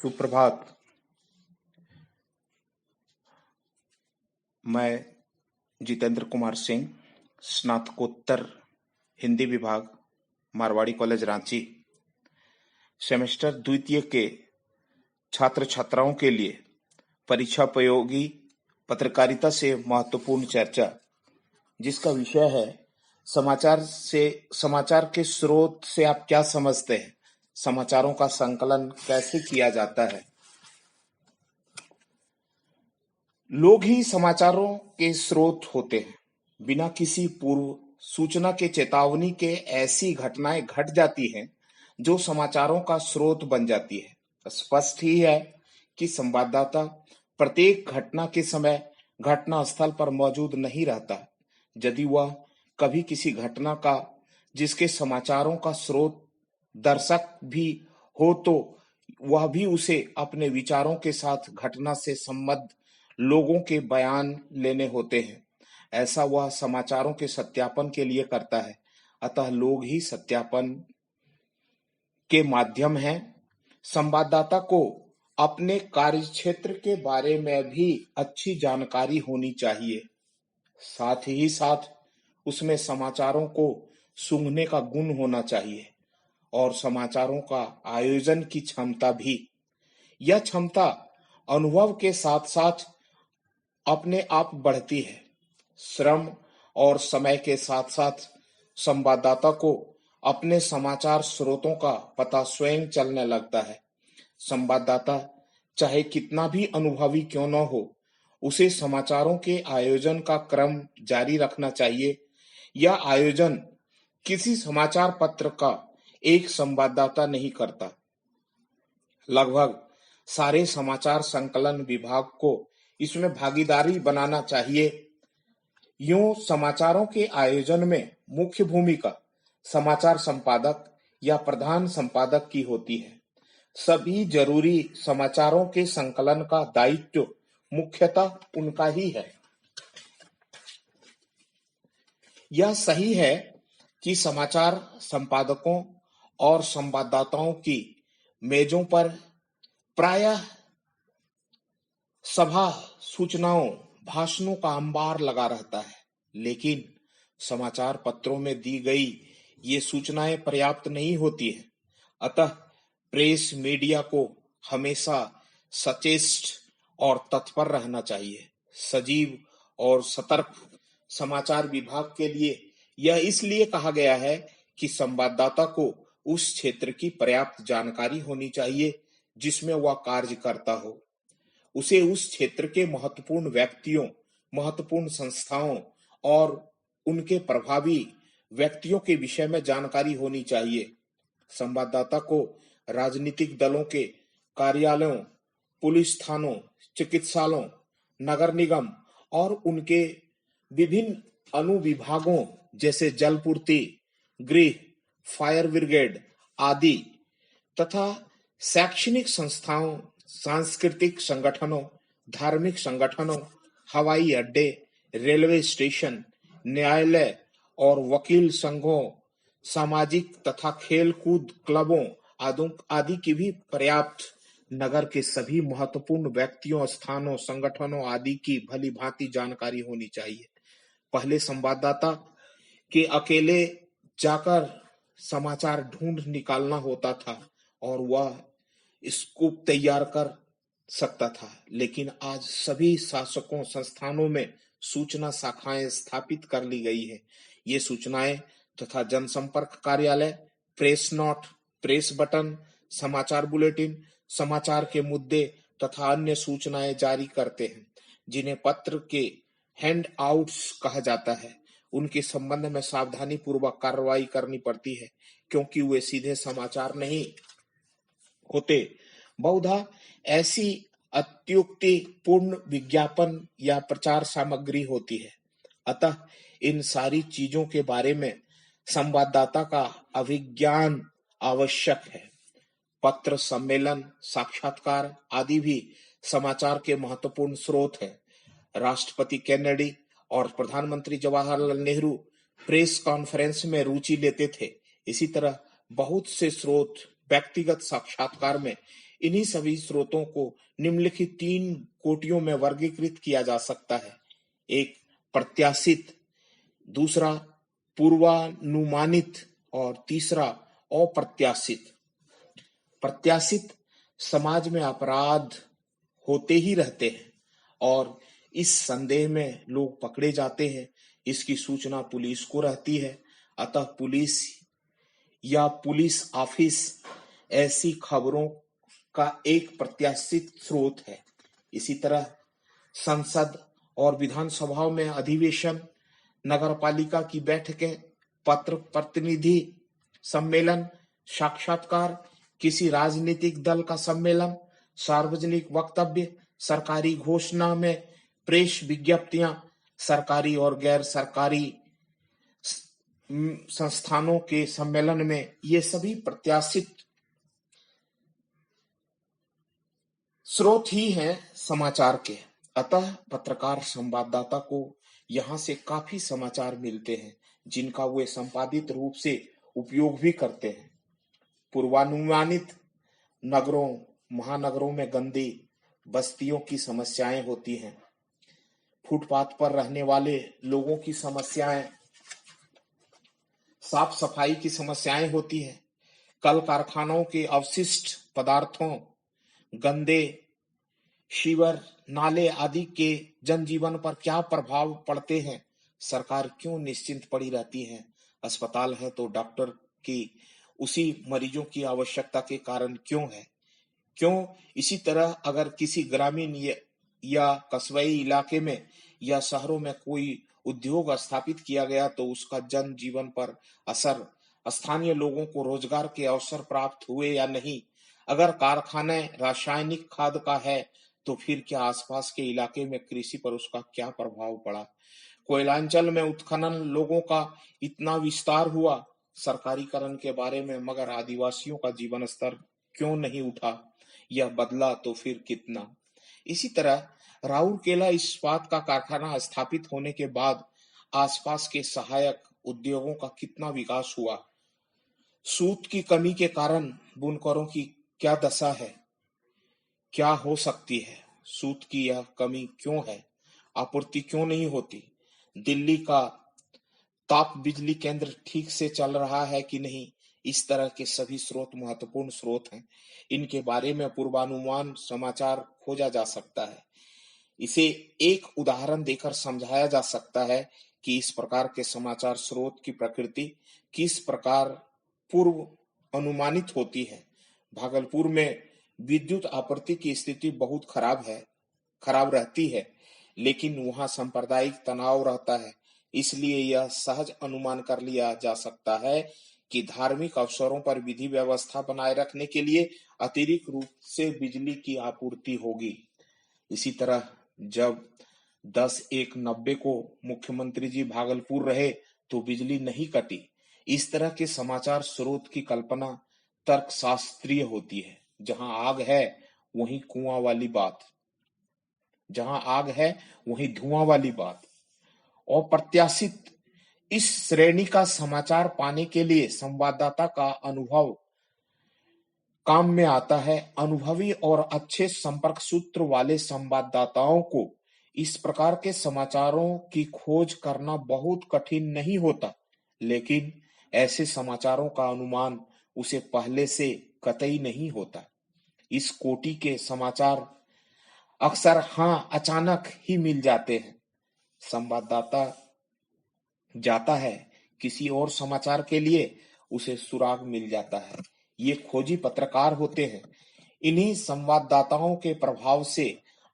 सुप्रभात। मैं जितेंद्र कुमार सिंह, स्नातकोत्तर हिंदी विभाग, मारवाड़ी कॉलेज रांची, सेमेस्टर द्वितीय के छात्र छात्राओं के लिए परीक्षापयोगी पत्रकारिता से महत्वपूर्ण चर्चा, जिसका विषय है समाचार के स्रोत से आप क्या समझते हैं, समाचारों का संकलन कैसे किया जाता है। लोग ही समाचारों के स्रोत होते हैं। बिना किसी पूर्व सूचना के चेतावनी के ऐसी घटनाएं घट जाती हैं जो समाचारों का स्रोत बन जाती है। स्पष्ट ही है कि संवाददाता प्रत्येक घटना के समय घटना स्थल पर मौजूद नहीं रहता। यदि वह कभी किसी घटना का जिसके समाचारों का स्रोत दर्शक भी हो तो वह भी उसे अपने विचारों के साथ घटना से संबद्ध लोगों के बयान लेने होते हैं। ऐसा वह समाचारों के सत्यापन के लिए करता है। अतः लोग ही सत्यापन के माध्यम हैं। संवाददाता को अपने कार्यक्षेत्र के बारे में भी अच्छी जानकारी होनी चाहिए। साथ ही साथ उसमें समाचारों को सूंघने का गुण होना चाहिए और समाचारों का आयोजन की क्षमता भी। यह क्षमता अनुभव के साथ साथ अपने आप बढ़ती है। श्रम और समय के साथ साथ संवाददाता को अपने समाचार स्रोतों का पता स्वयं चलने लगता है। संवाददाता चाहे कितना भी अनुभवी क्यों न हो, उसे समाचारों के आयोजन का क्रम जारी रखना चाहिए। यह आयोजन किसी समाचार पत्र का एक संवाददाता नहीं करता। लगभग सारे समाचार संकलन विभाग को इसमें भागीदारी बनाना चाहिए। यूं समाचारों के आयोजन में मुख्य भूमिका समाचार संपादक या प्रधान संपादक की होती है। सभी जरूरी समाचारों के संकलन का दायित्व मुख्यतः उनका ही है। यह सही है कि समाचार संपादकों और संवाददाताओं की मेजों पर प्रायः सभा सूचनाओं भाषणों का अंबार लगा रहता है, लेकिन समाचार पत्रों में दी गई ये सूचनाएं पर्याप्त नहीं होती है। अतः प्रेस मीडिया को हमेशा सचेष्ट और तत्पर रहना चाहिए। सजीव और सतर्क समाचार विभाग के लिए यह इसलिए कहा गया है कि संवाददाता को उस क्षेत्र की पर्याप्त जानकारी होनी चाहिए जिसमें वह कार्य करता हो। उसे उस क्षेत्र के महत्वपूर्ण व्यक्तियों, महत्वपूर्ण संस्थाओं और उनके प्रभावी व्यक्तियों के विषय में जानकारी होनी चाहिए। संवाददाता को राजनीतिक दलों के कार्यालयों, पुलिस थानों, चिकित्सालयों, नगर निगम और उनके विभिन्न अनुविभागों जैसे जलपूर्ति, गृह, फायर ब्रिगेड आदि तथा शैक्षणिक संस्थाओं, सांस्कृतिक संगठनों, धार्मिक संगठनों, हवाई अड्डे, रेलवे स्टेशन, न्यायालय और वकील संघों, सामाजिक तथा खेलकूद क्लबों आदि की भी पर्याप्त, नगर के सभी महत्वपूर्ण व्यक्तियों, स्थानों, संगठनों आदि की भली भांति जानकारी होनी चाहिए। पहले संवाददाता के अकेले जाकर समाचार ढूंढ निकालना होता था और वह स्कूप तैयार कर सकता था, लेकिन आज सभी शासकों संस्थानों में सूचना शाखाएं स्थापित कर ली गई है। ये सूचनाएं तथा जनसंपर्क कार्यालय प्रेस नोट, प्रेस बटन, समाचार बुलेटिन, समाचार के मुद्दे तथा अन्य सूचनाएं जारी करते हैं, जिन्हें पत्र के हैंड आउट्स कहा जाता है। उनके संबंध में सावधानी पूर्वक कार्रवाई करनी पड़ती है, क्योंकि वे सीधे समाचार नहीं होते। बहुधा ऐसी अत्युक्तिपूर्ण विज्ञापन या प्रचार सामग्री होती है। अतः इन सारी चीजों के बारे में संवाददाता का अभिज्ञान आवश्यक है। पत्र, सम्मेलन, साक्षात्कार आदि भी समाचार के महत्वपूर्ण स्रोत हैं। राष्ट्रपति केनेडी और प्रधानमंत्री जवाहरलाल नेहरू प्रेस कॉन्फ्रेंस में रुचि लेते थे। इसी तरह बहुत से स्रोत व्यक्तिगत साक्षात्कार में इन्हीं सभी स्रोतों को निम्नलिखित 3 कोटियों में वर्गीकृत किया जा सकता है। एक प्रत्याशित, दूसरा पूर्वानुमानित और तीसरा अप्रत्याशित। प्रत्याशित समाज में अपराध होते ही रहते हैं और इस संदेह में लोग पकड़े जाते हैं। इसकी सूचना पुलिस को रहती है, अतः पुलिस या पुलिस ऑफिस ऐसी खबरों का एक प्रत्याशित स्रोत है। इसी तरह संसद और विधानसभाओं में अधिवेशन, नगरपालिका की बैठकें, पत्र प्रतिनिधि सम्मेलन, साक्षात्कार, किसी राजनीतिक दल का सम्मेलन, सार्वजनिक वक्तव्य, सरकारी घोषणा में प्रेस विज्ञप्तियां, सरकारी और गैर सरकारी संस्थानों के सम्मेलन में, ये सभी प्रत्याशित स्रोत ही हैं समाचार के। अतः पत्रकार संवाददाता को यहाँ से काफी समाचार मिलते हैं जिनका वे संपादित रूप से उपयोग भी करते हैं। पूर्वानुमानित नगरों, महानगरों में गंदी बस्तियों की समस्याएं होती हैं, फुटपाथ पर रहने वाले लोगों की समस्याएं, साफ सफाई की समस्याएं होती है, कल कारखानों के अवशिष्ट पदार्थों, गंदे सीवर नाले आदि के जनजीवन पर क्या प्रभाव पड़ते हैं, सरकार क्यों निश्चिंत पड़ी रहती है, अस्पताल है तो डॉक्टर की उसी मरीजों की आवश्यकता के कारण क्यों है, क्यों इसी तरह अगर किसी ग्रामीण या कस्बई इलाके में या शहरों में कोई उद्योग स्थापित किया गया तो उसका जन जीवन पर असर, स्थानीय लोगों को रोजगार के अवसर प्राप्त हुए या नहीं, अगर कारखाने रासायनिक खाद का है तो फिर क्या आसपास के इलाके में कृषि पर उसका क्या प्रभाव पड़ा, कोयलांचल में उत्खनन लोगों का इतना विस्तार हुआ सरकारीकरण के बारे में, मगर आदिवासियों का जीवन स्तर क्यों नहीं उठा या बदला तो फिर कितना। इसी तरह राउरकेला इस्पात का कारखाना स्थापित होने के बाद आसपास के सहायक उद्योगों का कितना विकास हुआ, सूत की कमी के कारण बुनकरों की क्या दशा है, क्या हो सकती है, सूत की यह कमी क्यों है, आपूर्ति क्यों नहीं होती, दिल्ली का ताप बिजली केंद्र ठीक से चल रहा है कि नहीं। इस तरह के सभी स्रोत महत्वपूर्ण स्रोत हैं। इनके बारे में पूर्वानुमान समाचार खोजा जा सकता है। इसे एक उदाहरण देकर समझाया जा सकता है कि इस प्रकार के समाचार स्रोत की प्रकृति किस प्रकार पूर्व अनुमानित होती है। भागलपुर में विद्युत आपूर्ति की स्थिति बहुत खराब रहती है, लेकिन वहां सांप्रदायिक तनाव रहता है, इसलिए यह सहज अनुमान कर लिया जा सकता है कि धार्मिक अवसरों पर विधि व्यवस्था बनाए रखने के लिए अतिरिक्त रूप से बिजली की आपूर्ति होगी। इसी तरह जब 10-1-90 को मुख्यमंत्री जी भागलपुर रहे तो बिजली नहीं कटी। इस तरह के समाचार स्रोत की कल्पना तर्कशास्त्रीय होती है। जहां आग है वहीं कुआं वाली बात, जहां आग है वहीं धुआं वाली बात। अप्रत्याशित इस श्रेणी का समाचार पाने के लिए संवाददाता का अनुभव काम में आता है। अनुभवी और अच्छे संपर्क सूत्र वाले संवाददाताओं को इस प्रकार के समाचारों की खोज करना बहुत कठिन नहीं होता, लेकिन ऐसे समाचारों का अनुमान उसे पहले से कतई नहीं होता। इस कोटि के समाचार अक्सर अचानक ही मिल जाते हैं। संवाददाता जाता है किसी और समाचार के लिए, उसे सुराग मिल जाता है। ये खोजी पत्रकार होते हैं। इन्हीं संवाददाताओं के प्रभाव से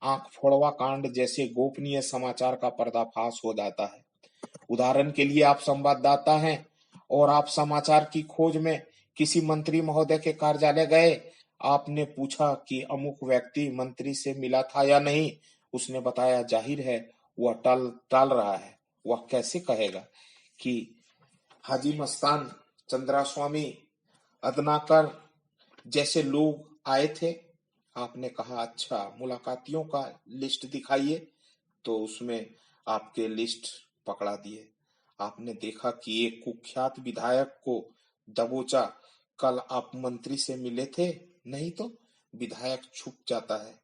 आंख फोड़वा कांड जैसे गोपनीय समाचार का पर्दाफाश हो जाता है। उदाहरण के लिए आप संवाददाता हैं और आप समाचार की खोज में किसी मंत्री महोदय के कार्यालय गए। आपने पूछा कि अमुक व्यक्ति मंत्री से मिला था या नहीं। उसने बताया जाहिर है वह टाल रहा है। वह कैसे कहेगा कि हाजी मस्तान, चंद्रास्वामी, अदनाकर जैसे लोग आए थे। आपने कहा अच्छा मुलाकातियों का लिस्ट दिखाइए, तो उसमें आपके लिस्ट पकड़ा दिए। आपने देखा कि एक कुख्यात विधायक को दबोचा। कल आप मंत्री से मिले थे? नहीं तो विधायक छुप जाता है।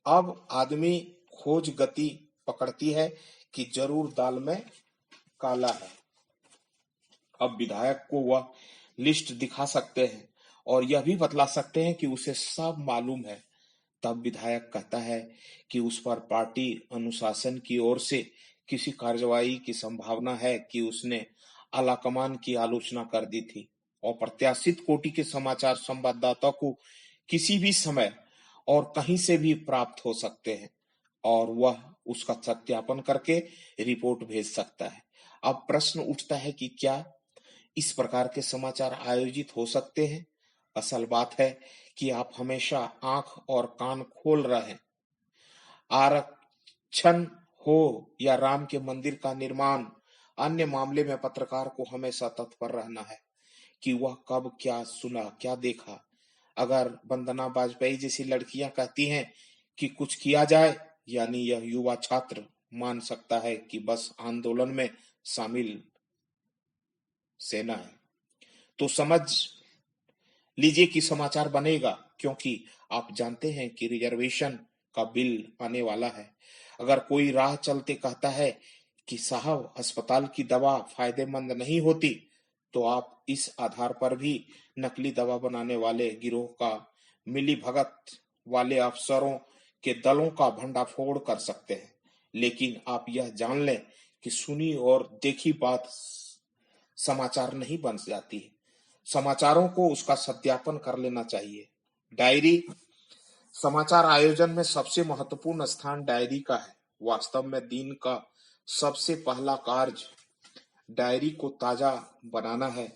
अब आदमी खोज गति पकड़ती है कि जरूर दाल में काला है। अब विधायक को वह लिस्ट दिखा सकते हैं और यह भी बतला सकते हैं कि उसे सब मालूम है। तब विधायक कहता है कि उस पर पार्टी अनुशासन की ओर से किसी कार्रवाई की संभावना है कि उसने आलाकमान की आलोचना कर दी थी। अप्रत्याशित कोटि के समाचार संवाददाता को किसी भी समय और कहीं से भी प्राप्त हो सकते हैं और वह उसका सत्यापन करके रिपोर्ट भेज सकता है। अब प्रश्न उठता है कि क्या इस प्रकार के समाचार आयोजित हो सकते हैं? असल बात है कि आप हमेशा आंख और कान खोल रहे हैं। आरक्षण हो या राम के मंदिर का निर्माण, अन्य मामले में पत्रकार को हमेशा तत्पर रहना है कि वह कब क्या सुना, क्या देखा। अगर वंदना वाजपेयी जैसी लड़कियां कहती हैं कि कुछ किया जाए, यानी यह युवा छात्र मान सकता है कि बस आंदोलन में शामिल सेना है, तो समझ लीजिए कि समाचार बनेगा, क्योंकि आप जानते हैं कि रिजर्वेशन का बिल आने वाला है। अगर कोई राह चलते कहता है कि साहब अस्पताल की दवा फायदेमंद नहीं होती, तो आप इस आधार पर भी नकली दवा बनाने वाले गिरोह का, मिलीभगत वाले अफसरों के दलों का भंडाफोड़ कर सकते हैं। लेकिन आप यह जान लें कि सुनी और देखी बात समाचार नहीं बन जाती है। समाचारों को उसका सत्यापन कर लेना चाहिए। डायरी, समाचार आयोजन में सबसे महत्वपूर्ण स्थान डायरी का है। वास्तव में दिन का सबसे पहला कार्य डायरी को ताजा बनाना है।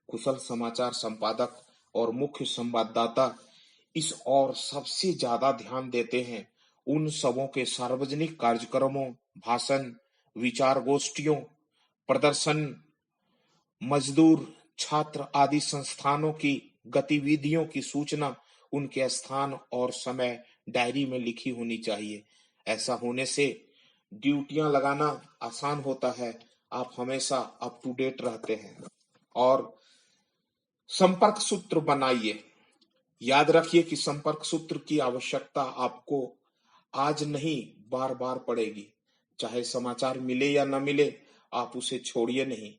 कुशल समाचार संपादक और मुख्य संवाददाता इस और सबसे ज्यादा ध्यान देते हैं उन सबों के सार्वजनिक कार्यक्रमों, भाषण, विचार गोष्ठियों, प्रदर्शन, मजदूर, छात्र आदि संस्थानों की गतिविधियों की सूचना उनके स्थान और समय डायरी में लिखी होनी चाहिए। ऐसा होने से ड्यूटियां लगाना आसान होता है। आप हमेशा अप टू डेट रहते हैं। और संपर्क सूत्र बनाइए। याद रखिए कि संपर्क सूत्र की आवश्यकता आपको आज नहीं बार बार पड़ेगी। चाहे समाचार मिले या न मिले, आप उसे छोड़िए नहीं।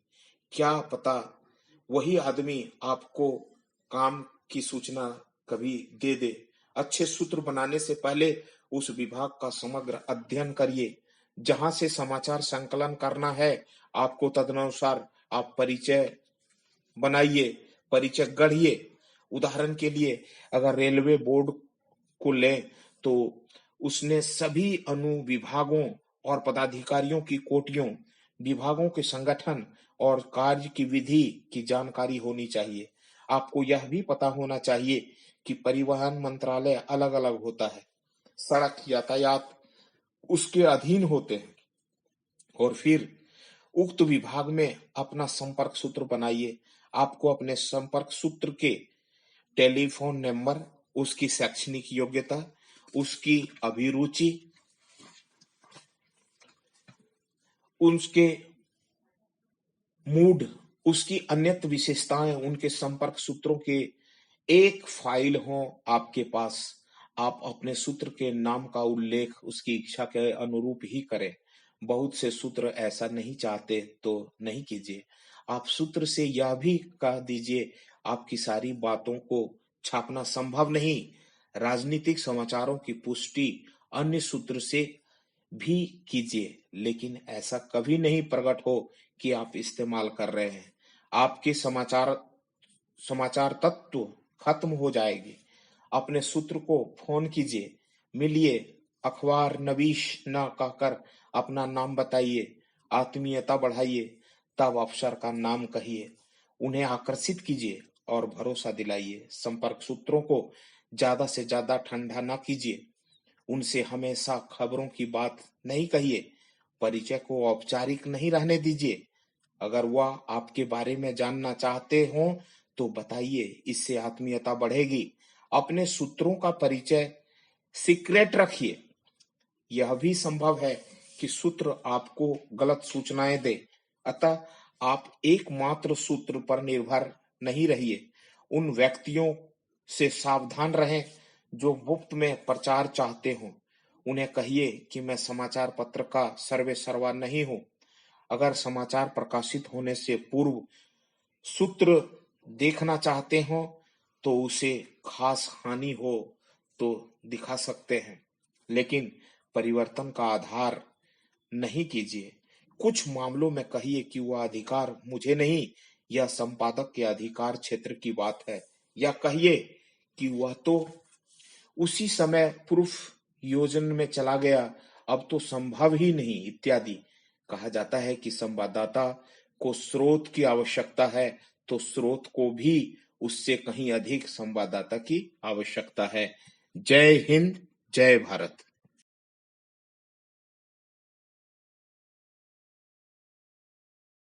क्या पता वही आदमी आपको काम की सूचना कभी दे दे। अच्छे सूत्र बनाने से पहले उस विभाग का समग्र अध्ययन करिए जहां से समाचार संकलन करना है। आपको तदनुसार आप परिचय बनाइए, परिचय गढ़िए। उदाहरण के लिए अगर रेलवे बोर्ड को लें तो उसने सभी अनुविभागों और पदाधिकारियों की कोटियों, विभागों के संगठन और कार्य की विधि की जानकारी होनी चाहिए। आपको यह भी पता होना चाहिए कि परिवहन मंत्रालय अलग अलग होता है, सड़क यातायात उसके अधीन होते हैं। और फिर उक्त विभाग में अपना संपर्क सूत्र बनाइए। आपको अपने संपर्क सूत्र के टेलीफोन नंबर, उसकी शैक्षणिक योग्यता, उसकी अभिरुचि, उसके मूड, उसकी अन्यत विशेषताएं, उनके संपर्क सूत्रों के एक फाइल हो आपके पास। आप अपने सूत्र के नाम का उल्लेख उसकी इच्छा के अनुरूप ही करें। बहुत से सूत्र ऐसा नहीं चाहते तो नहीं कीजिए। आप सूत्र से यह भी कह दीजिए आपकी सारी बातों को छापना संभव नहीं। राजनीतिक समाचारों की पुष्टि अन्य सूत्र से भी कीजिए, लेकिन ऐसा कभी नहीं प्रकट हो कि आप इस्तेमाल कर रहे हैं। आपके समाचार समाचार तत्व खत्म हो जाएगी। अपने सूत्र को फोन कीजिए, मिलिए, अखबार नवीश न कहकर अपना नाम बताइए, आत्मीयता बढ़ाइए, तब अफसर का नाम कहिए, उन्हें आकर्षित कीजिए और भरोसा दिलाइए। संपर्क सूत्रों को ज्यादा से ज्यादा ठंडा न कीजिए। उनसे हमेशा खबरों की बात नहीं कहिए। परिचय को औपचारिक नहीं रहने दीजिए। अगर वह आपके बारे में जानना चाहते हो तो बताइए, इससे आत्मीयता बढ़ेगी। अपने सूत्रों का परिचय सीक्रेट रखिए। यह भी संभव है कि सूत्र आपको गलत सूचनाएं दे, अतः आप एकमात्र सूत्र पर निर्भर नहीं रहिए। उन व्यक्तियों से सावधान रहें जो मुफ्त में प्रचार चाहते हो उन्हें कहिए कि मैं समाचार पत्र का सर्वे सर्वा नहीं हूं। अगर समाचार प्रकाशित होने से पूर्व सूत्र देखना चाहते हो तो उसे खास हानि हो तो दिखा सकते हैं, लेकिन परिवर्तन का आधार नहीं कीजिए। कुछ मामलों में कहिए कि वह अधिकार मुझे नहीं, यह संपादक के अधिकार क्षेत्र की बात है, या कहिए कि वह तो उसी समय प्रूफ योजन में चला गया, अब तो संभव ही नहीं इत्यादि। कहा जाता है कि संवाददाता को स्रोत की आवश्यकता है तो स्रोत को भी उससे कहीं अधिक संवाददाता की आवश्यकता है। जय हिंद, जय भारत।